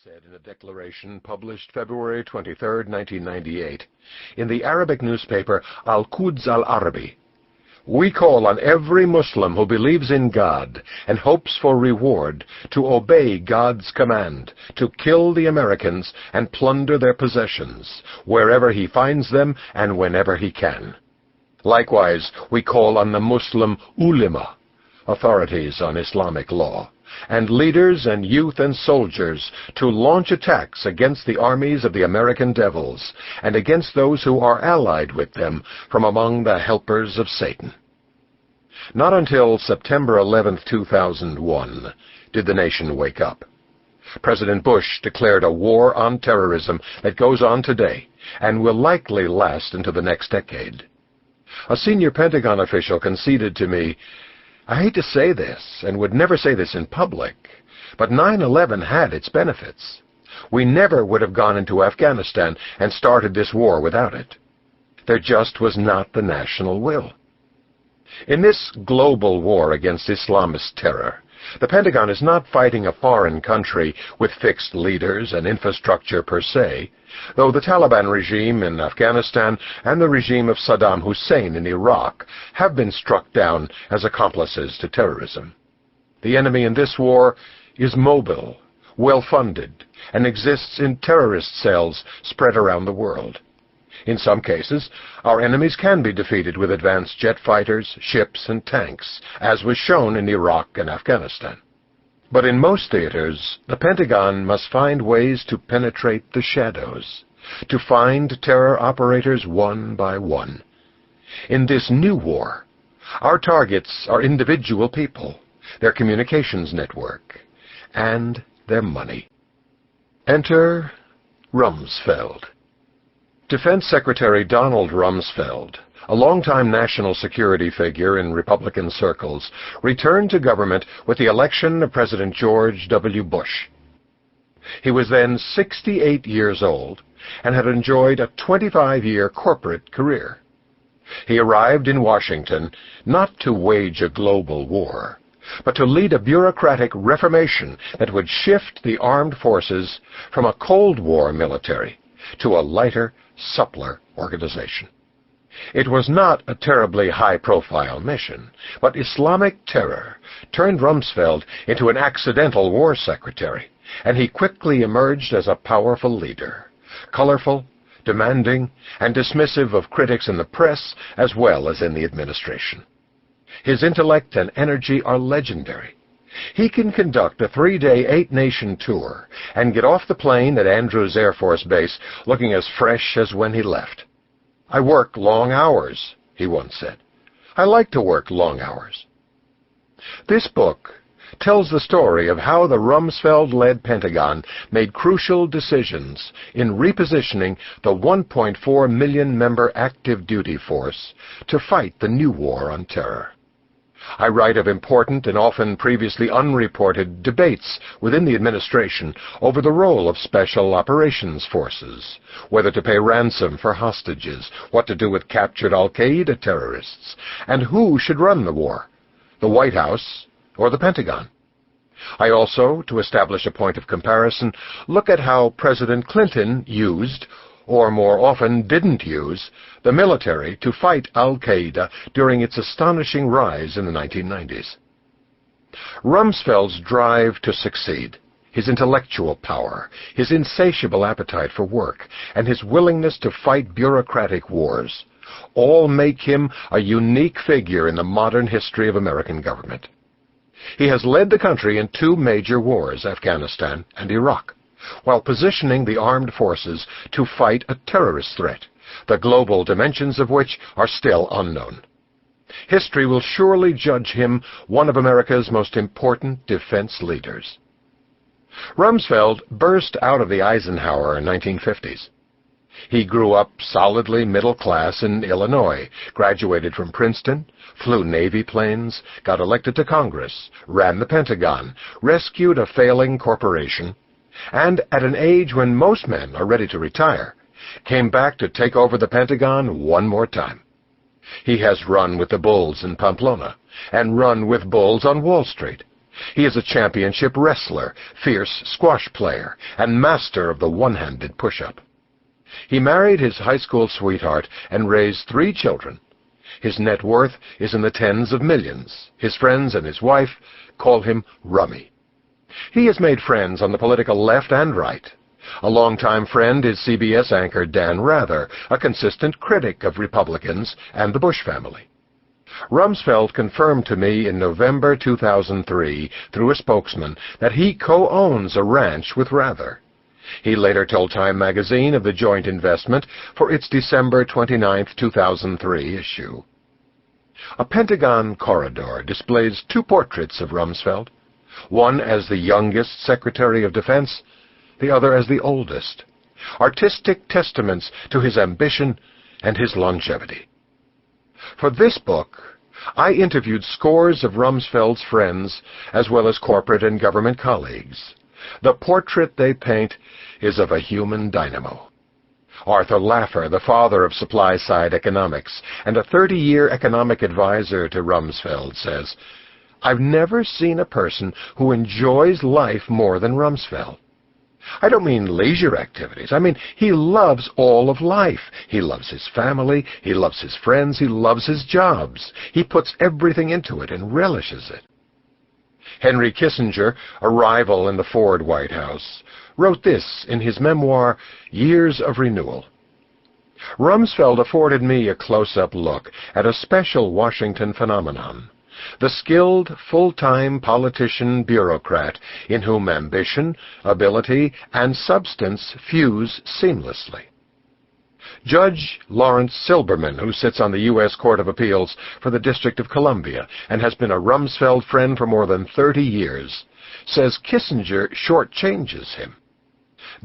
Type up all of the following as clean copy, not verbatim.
said in a declaration published February 23, 1998, in the Arabic newspaper Al-Quds Al-Arabi, "We call on every Muslim who believes in God and hopes for reward to obey God's command to kill the Americans and plunder their possessions, wherever he finds them and whenever he can. Likewise, we call on the Muslim ulema, authorities on Islamic law, and leaders and youth and soldiers to launch attacks against the armies of the American devils and against those who are allied with them from among the helpers of Satan." Not until September 11, 2001, did the nation wake up. President Bush declared a war on terrorism that goes on today and will likely last into the next decade. A senior Pentagon official conceded to me, "I hate to say this, and would never say this in public, but 9/11 had its benefits. We never would have gone into Afghanistan and started this war without it. There just was not the national will." In this global war against Islamist terror, the Pentagon is not fighting a foreign country with fixed leaders and infrastructure per se, though the Taliban regime in Afghanistan and the regime of Saddam Hussein in Iraq have been struck down as accomplices to terrorism. The enemy in this war is mobile, well-funded, and exists in terrorist cells spread around the world. In some cases, our enemies can be defeated with advanced jet fighters, ships, and tanks, as was shown in Iraq and Afghanistan. But in most theaters, the Pentagon must find ways to penetrate the shadows, to find terror operators one by one. In this new war, our targets are individual people, their communications network, and their money. Enter Rumsfeld. Defense Secretary Donald Rumsfeld, a longtime national security figure in Republican circles, returned to government with the election of President George W. Bush. He was then 68 years old and had enjoyed a 25-year corporate career. He arrived in Washington not to wage a global war, but to lead a bureaucratic reformation that would shift the armed forces from a Cold War military to a lighter, suppler organization. It was not a terribly high-profile mission, but Islamic terror turned Rumsfeld into an accidental war secretary, and he quickly emerged as a powerful leader, colorful, demanding, and dismissive of critics in the press as well as in the administration. His intellect and energy are legendary. He can conduct a 3-day, 8-nation tour and get off the plane at Andrews Air Force Base looking as fresh as when he left. "I work long hours," he once said. "I like to work long hours." This book tells the story of how the Rumsfeld-led Pentagon made crucial decisions in repositioning the 1.4 million-member active duty force to fight the new war on terror. I write of important and often previously unreported debates within the administration over the role of special operations forces, whether to pay ransom for hostages, what to do with captured al-Qaeda terrorists, and who should run the war, the White House or the Pentagon. I also, to establish a point of comparison, look at how President Clinton used, or more often didn't use, the military to fight al-Qaeda during its astonishing rise in the 1990s. Rumsfeld's drive to succeed, his intellectual power, his insatiable appetite for work, and his willingness to fight bureaucratic wars all make him a unique figure in the modern history of American government. He has led the country in 2 major wars, Afghanistan and Iraq, while positioning the armed forces to fight a terrorist threat, the global dimensions of which are still unknown. History will surely judge him one of America's most important defense leaders. Rumsfeld burst out of the Eisenhower 1950s. He grew up solidly middle class in Illinois, graduated from Princeton, flew Navy planes, got elected to Congress, ran the Pentagon, rescued a failing corporation, and at an age when most men are ready to retire, came back to take over the Pentagon one more time. He has run with the bulls in Pamplona and run with bulls on Wall Street. He is a championship wrestler, fierce squash player, and master of the one-handed push-up. He married his high school sweetheart and raised 3 children. His net worth is in the tens of millions. His friends and his wife call him Rummy. He has made friends on the political left and right. A longtime friend is CBS anchor Dan Rather, a consistent critic of Republicans and the Bush family. Rumsfeld confirmed to me in November 2003, through a spokesman, that he co-owns a ranch with Rather. He later told Time magazine of the joint investment for its December 29, 2003 issue. A Pentagon corridor displays 2 portraits of Rumsfeld, one as the youngest Secretary of Defense, the other as the oldest, artistic testaments to his ambition and his longevity. For this book, I interviewed scores of Rumsfeld's friends, as well as corporate and government colleagues. The portrait they paint is of a human dynamo. Arthur Laffer, the father of supply-side economics and a 30-year economic advisor to Rumsfeld, says, "I've never seen a person who enjoys life more than Rumsfeld. I don't mean leisure activities. I mean, he loves all of life. He loves his family. He loves his friends. He loves his jobs. He puts everything into it and relishes it." Henry Kissinger, a rival in the Ford White House, wrote this in his memoir, Years of Renewal. "Rumsfeld afforded me a close-up look at a special Washington phenomenon, the skilled, full-time politician bureaucrat in whom ambition, ability, and substance fuse seamlessly. Judge Lawrence Silberman, who sits on the U.S. Court of Appeals for the District of Columbia and has been a Rumsfeld friend for more than 30 years, says Kissinger shortchanges him.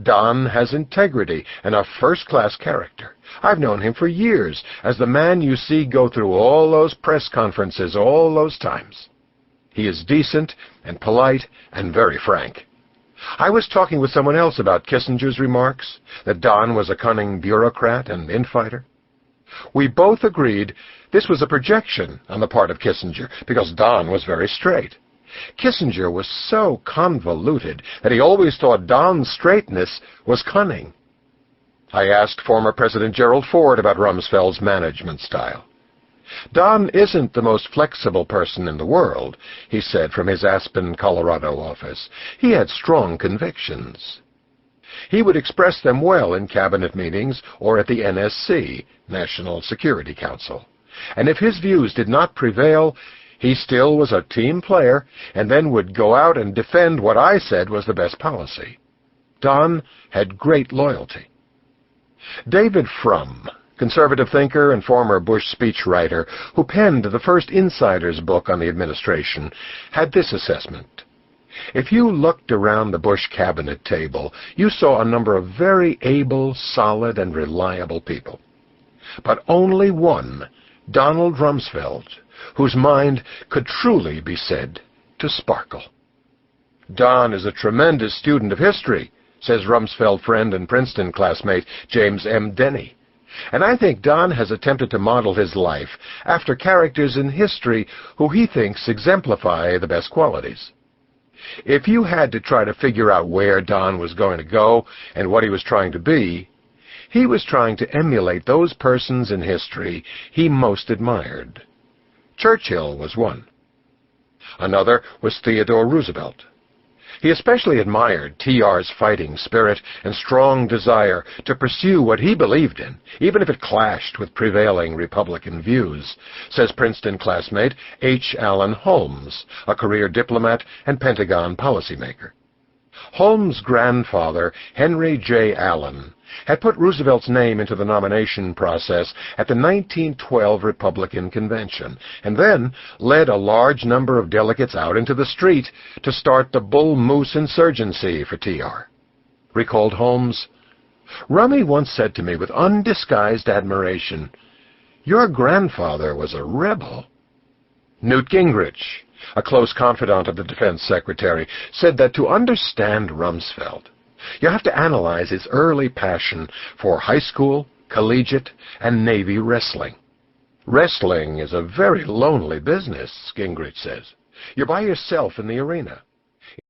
Don has integrity and a first-class character. I've known him for years as the man you see go through all those press conferences all those times. He is decent and polite and very frank. I was talking with someone else about Kissinger's remarks, that Don was a cunning bureaucrat and infighter. We both agreed this was a projection on the part of Kissinger, because Don was very straight. Kissinger was so convoluted that he always thought Don's straightness was cunning. I asked former President Gerald Ford about Rumsfeld's management style. Don isn't the most flexible person in the world, he said from his Aspen, Colorado office. He had strong convictions. He would express them well in cabinet meetings or at the NSC, National Security Council. And if his views did not prevail, he still was a team player and then would go out and defend what I said was the best policy. Don had great loyalty. David Frum, conservative thinker and former Bush speechwriter who penned the first Insider's book on the administration, had this assessment. If you looked around the Bush cabinet table, you saw a number of very able, solid, and reliable people. But only one, Donald Rumsfeld, whose mind could truly be said to sparkle. Don is a tremendous student of history, says Rumsfeld friend and Princeton classmate James M. Denny. And I think Don has attempted to model his life after characters in history who he thinks exemplify the best qualities. If you had to try to figure out where Don was going to go and what he was trying to be, he was trying to emulate those persons in history he most admired. Churchill was one. Another was Theodore Roosevelt. He especially admired T.R.'s fighting spirit and strong desire to pursue what he believed in, even if it clashed with prevailing Republican views, says Princeton classmate H. Allen Holmes, a career diplomat and Pentagon policymaker. Holmes' grandfather, Henry J. Allen, had put Roosevelt's name into the nomination process at the 1912 Republican Convention, and then led a large number of delegates out into the street to start the Bull Moose insurgency for T.R. Recalled Holmes, "Rummy once said to me with undisguised admiration, 'Your grandfather was a rebel.'" Newt Gingrich, a close confidant of the Defense Secretary, said that to understand Rumsfeld, you have to analyze his early passion for high school, collegiate, and Navy wrestling. "Wrestling is a very lonely business," Gingrich says. You're by yourself in the arena.